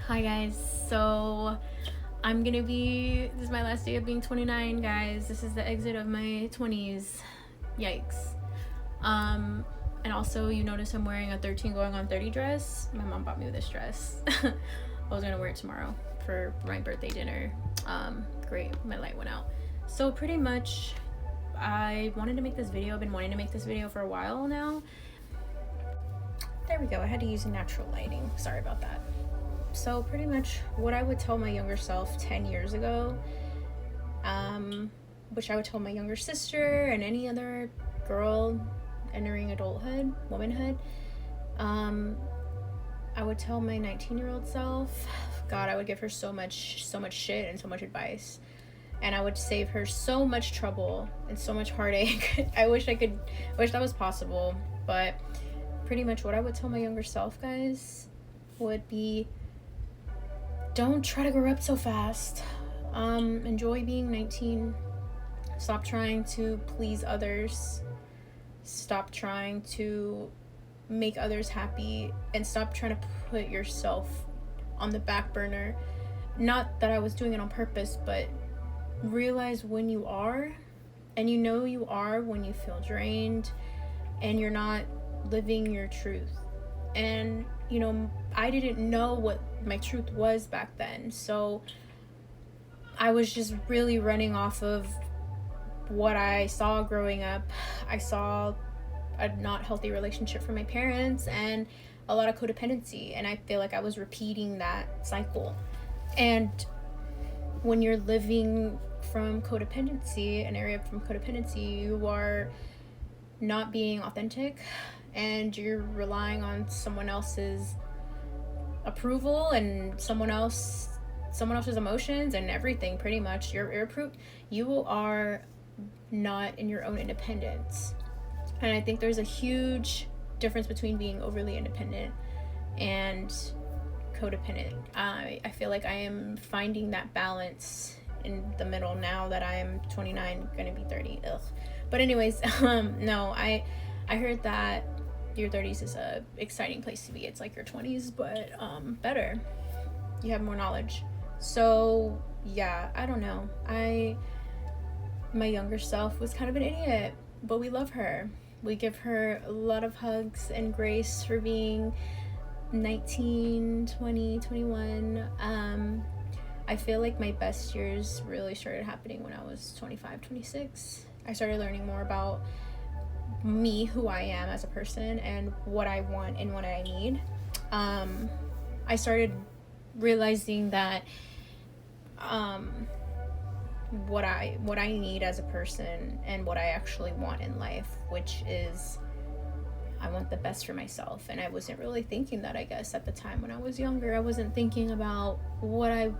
Hi guys, so this is my last day of being 29, guys. This is the exit of my 20s. Yikes. Um, and also you notice I'm wearing a 13 going on 30 dress. My mom bought me this dress. I was gonna wear it tomorrow for my birthday dinner. Great, my light went out. So pretty much I wanted to make this video. I've been wanting to make this video for a while now. There we go, I had to use natural lighting. Sorry about that. So pretty much what I would tell my younger self 10 years ago, which I would tell my younger sister and any other girl entering adulthood, womanhood, I would tell my 19-year-old self, God, I would give her so much shit and so much advice. And I would save her so much trouble and so much heartache. I wish that was possible. But pretty much what I would tell my younger self, guys, would be, don't try to grow up so fast. Enjoy being 19. Stop trying to please others. Stop trying to make others happy, and stop trying to put yourself on the back burner. Not that I was doing it on purpose, but realize when you are, and you know you are when you feel drained and you're not living your truth. And you know, I didn't know what my truth was back then, so I was just really running off of what I saw growing up. I saw a not healthy relationship from my parents and a lot of codependency, and I feel like I was repeating that cycle. And when you're living from codependency, an area from codependency, you are not being authentic, and you're relying on someone else's approval and someone else's emotions and everything. Pretty much you are not in your own independence. And I think there's a huge difference between being overly independent and codependent. I feel like I am finding that balance in the middle now that I am 29, gonna be 30. Ugh. But anyways, no, I heard that your 30s is a exciting place to be. It's like your 20s, but better. You have more knowledge. So yeah, I don't know. My younger self was kind of an idiot, but we love her. We give her a lot of hugs and grace for being 19, 20, 21. I feel like my best years really started happening when I was 25, 26. I started learning more about me, who I am as a person, and what I want and what I need. I started realizing that what I need as a person and what I actually want in life, which is I want the best for myself. And I wasn't really thinking that, I guess, at the time when I was younger. I wasn't thinking about what I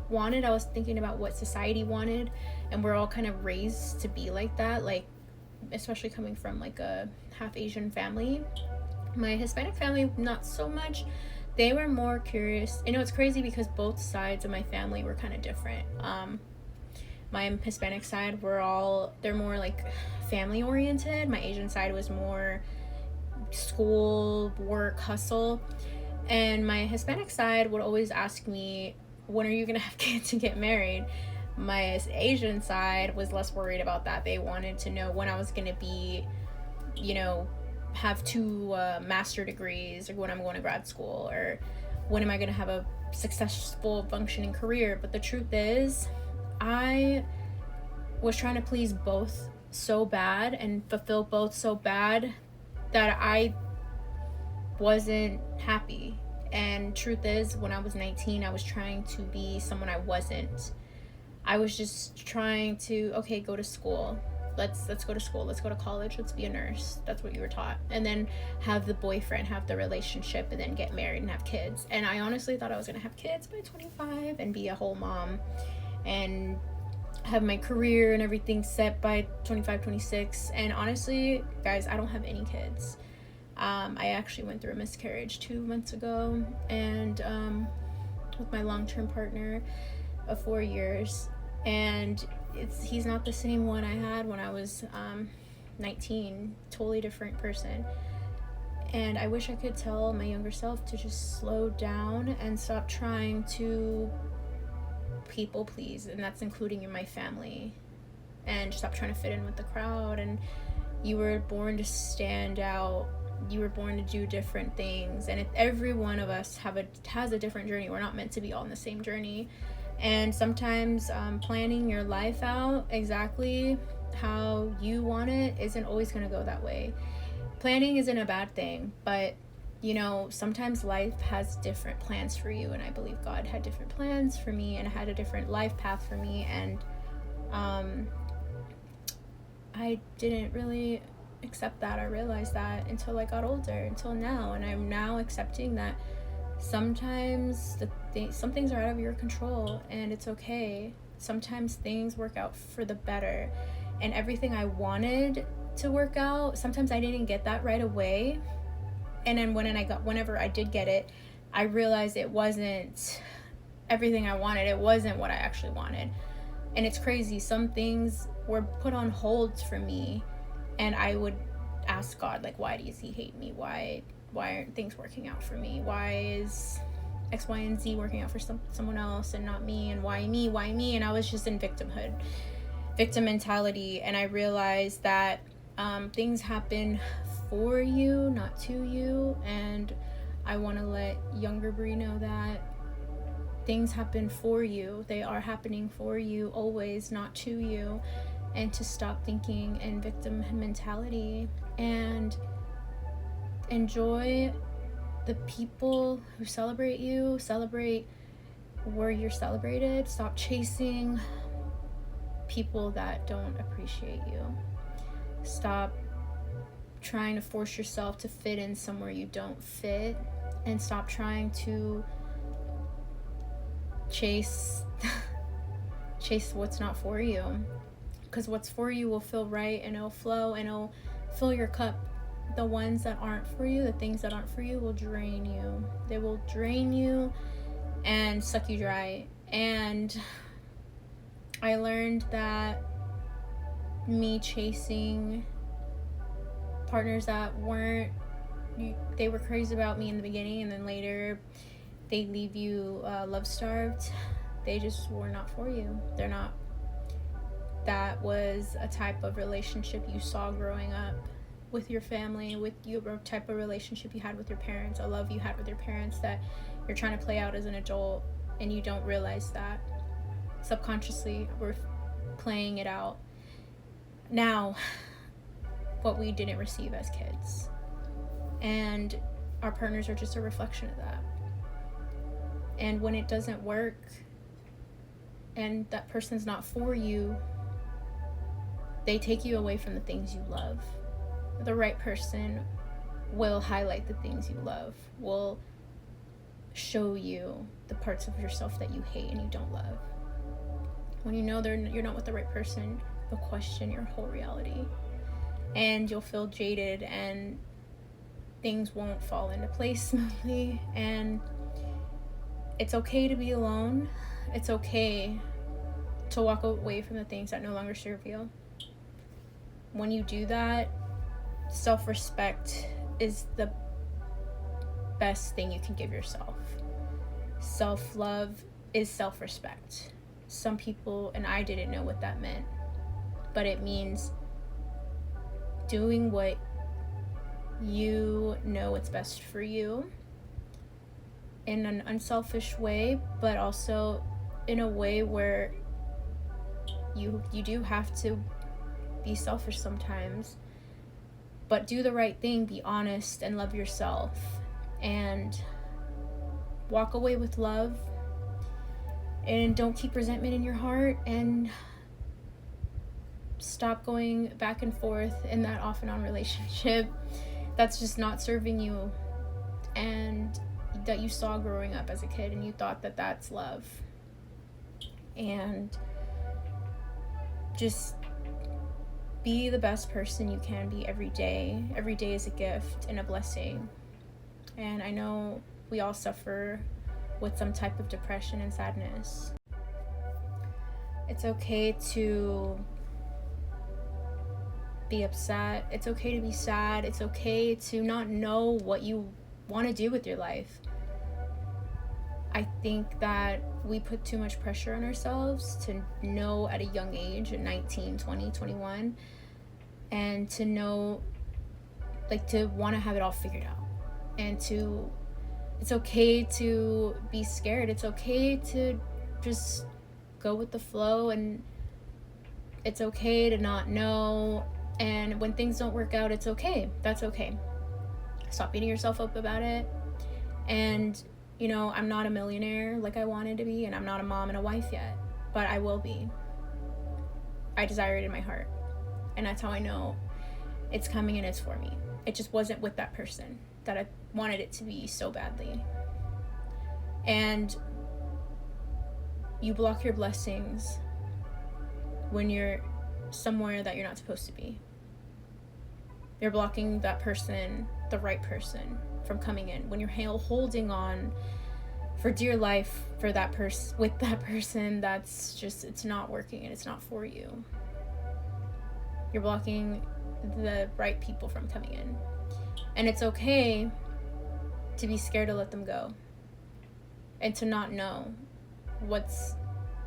wanted. I was thinking about what society wanted, and we're all kind of raised to be like that, like especially coming from like a half Asian family. My Hispanic family, not so much. They were more curious. You know, it's crazy because both sides of my family were kind of different. My Hispanic side, they're more like family oriented. My Asian side was more school, work, hustle. And my Hispanic side would always ask me, when are you gonna have kids and get married? My Asian side was less worried about that. They wanted to know when I was gonna be, you know, have 2 master degrees, or when I'm going to grad school, or when am I gonna have a successful functioning career. But the truth is, I was trying to please both so bad and fulfill both so bad that I wasn't happy. And truth is, when I was 19, I was trying to be someone I wasn't. I was just trying to, okay, go to school. Let's go to school. Let's go to college. Let's be a nurse. That's what you were taught. And then have the boyfriend, have the relationship, and then get married and have kids. And I honestly thought I was going to have kids by 25 and be a whole mom and have my career and everything set by 25, 26. And honestly, guys, I don't have any kids. I actually went through a miscarriage 2 months ago, and with my long-term partner of 4 years. And he's not the same one I had when I was 19. Totally different person. And I wish I could tell my younger self to just slow down and stop trying to people please, and that's including in my family, and stop trying to fit in with the crowd. And you were born to stand out, you were born to do different things, and every one of us has a different journey. We're not meant to be all in the same journey. And sometimes planning your life out exactly how you want it isn't always going to go that way. Planning isn't a bad thing, but you know, sometimes life has different plans for you, and I believe God had different plans for me and had a different life path for me. And I didn't really accept that or realize that until I got older, until now. And I'm now accepting that sometimes some things are out of your control, and it's okay. Sometimes things work out for the better, and everything I wanted to work out, sometimes I didn't get that right away. And then whenever I did get it, I realized it wasn't everything I wanted. It wasn't what I actually wanted. And it's crazy. Some things were put on hold for me, and I would ask God, like, why does he hate me? Why aren't things working out for me? Why is X, Y, and Z working out for someone else and not me? And why me? And I was just in victim mentality. And I realized that things happen for you, not to you. And I want to let younger Brie know that things happen for you. They are happening for you always, not to you. And to stop thinking in victim mentality and enjoy the people who celebrate you, celebrate where you're celebrated. Stop chasing people that don't appreciate you. Stop trying to force yourself to fit in somewhere you don't fit, and stop trying to chase what's not for you, because what's for you will feel right, and it'll flow, and it'll fill your cup. The ones that aren't for you, the things that aren't for you, will drain you. They will drain you and suck you dry. And I learned that me chasing partners that they were crazy about me in the beginning, and then later they leave you love starved. They just were not for you. They're not. That was a type of relationship you saw growing up with your family, with your type of relationship you had with your parents, a love you had with your parents that you're trying to play out as an adult, and you don't realize that subconsciously we're playing it out now, what we didn't receive as kids. And our partners are just a reflection of that. And when it doesn't work and that person's not for you, they take you away from the things you love. The right person will highlight the things you love, will show you the parts of yourself that you hate and you don't love. When you know you're not with the right person, you'll question your whole reality, and you'll feel jaded, and things won't fall into place smoothly. And it's okay to be alone. It's okay to walk away from the things that no longer serve you. When you do that, self-respect is the best thing you can give yourself. Self-love is self-respect. Some people, and I didn't know what that meant, but it means doing what you know it's best for you in an unselfish way, but also in a way where you do have to be selfish sometimes, but do the right thing, be honest, and love yourself, and walk away with love, and don't keep resentment in your heart, and stop going back and forth in that off and on relationship that's just not serving you, and that you saw growing up as a kid, and you thought that that's love. And just be the best person you can be every day. Every day is a gift and a blessing. And I know we all suffer with some type of depression and sadness. It's okay to be upset. It's okay to be sad. It's okay to not know what you want to do with your life. I think that we put too much pressure on ourselves to know at a young age, at 19, 20, 21, and to know, like, to want to have it all figured out. And to, it's okay to be scared. It's okay to just go with the flow, and it's okay to not know. And when things don't work out, it's okay. That's okay. Stop beating yourself up about it. And, you know, I'm not a millionaire like I wanted to be, and I'm not a mom and a wife yet, but I will be. I desire it in my heart. And that's how I know it's coming and it's for me. It just wasn't with that person that I wanted it to be so badly. And you block your blessings when you're somewhere that you're not supposed to be. You're blocking that person, the right person, from coming in. When you're holding on for dear life for that person, with that person, that's just, it's not working and it's not for you. You're blocking the right people from coming in. And it's okay to be scared to let them go and to not know what's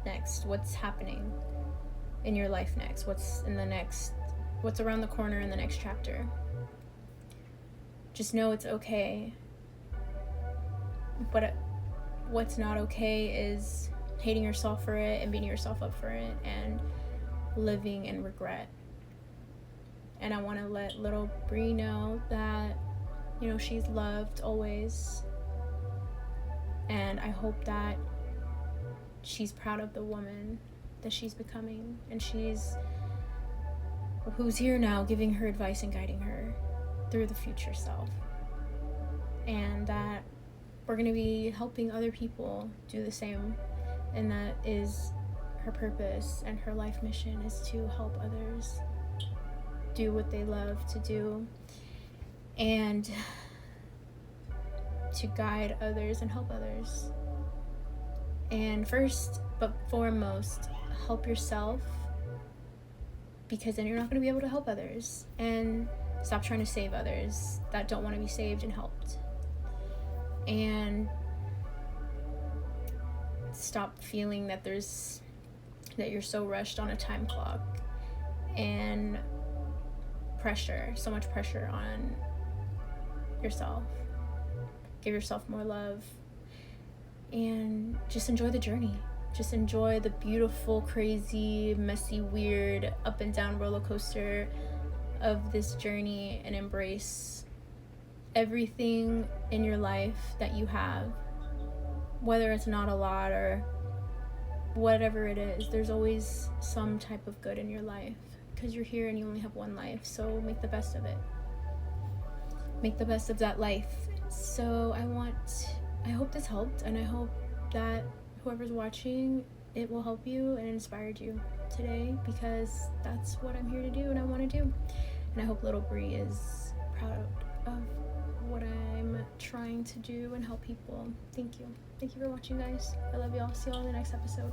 next, what's happening in your life next, what's around the corner in the next chapter. Just know it's okay. But what's not okay is hating yourself for it and beating yourself up for it and living in regret. And I want to let little Bree know that, you know, she's loved always. And I hope that she's proud of the woman that she's becoming, and who's here now giving her advice and guiding her through the future self. And that we're going to be helping other people do the same. And that is her purpose, and her life mission is to help others do what they love to do, and to guide others and help others. And first but foremost, help yourself, because then you're not going to be able to help others. And stop trying to save others that don't want to be saved and helped. And stop feeling that you're so rushed on a time clock, and so much pressure on yourself. Give yourself more love, and just enjoy the journey. Just enjoy the beautiful, crazy, messy, weird, up and down roller coaster of this journey, and embrace everything in your life that you have, whether it's not a lot or whatever it is. There's always some type of good in your life, because you're here and you only have one life, so make the best of it. Make the best of that life. So I hope this helped, and I hope that whoever's watching, it will help you and inspired you today, because that's what I'm here to do and I want to do. And I hope little Bree is proud of what I'm trying to do and help people. Thank you for watching, guys. I love y'all. See y'all in the next episode.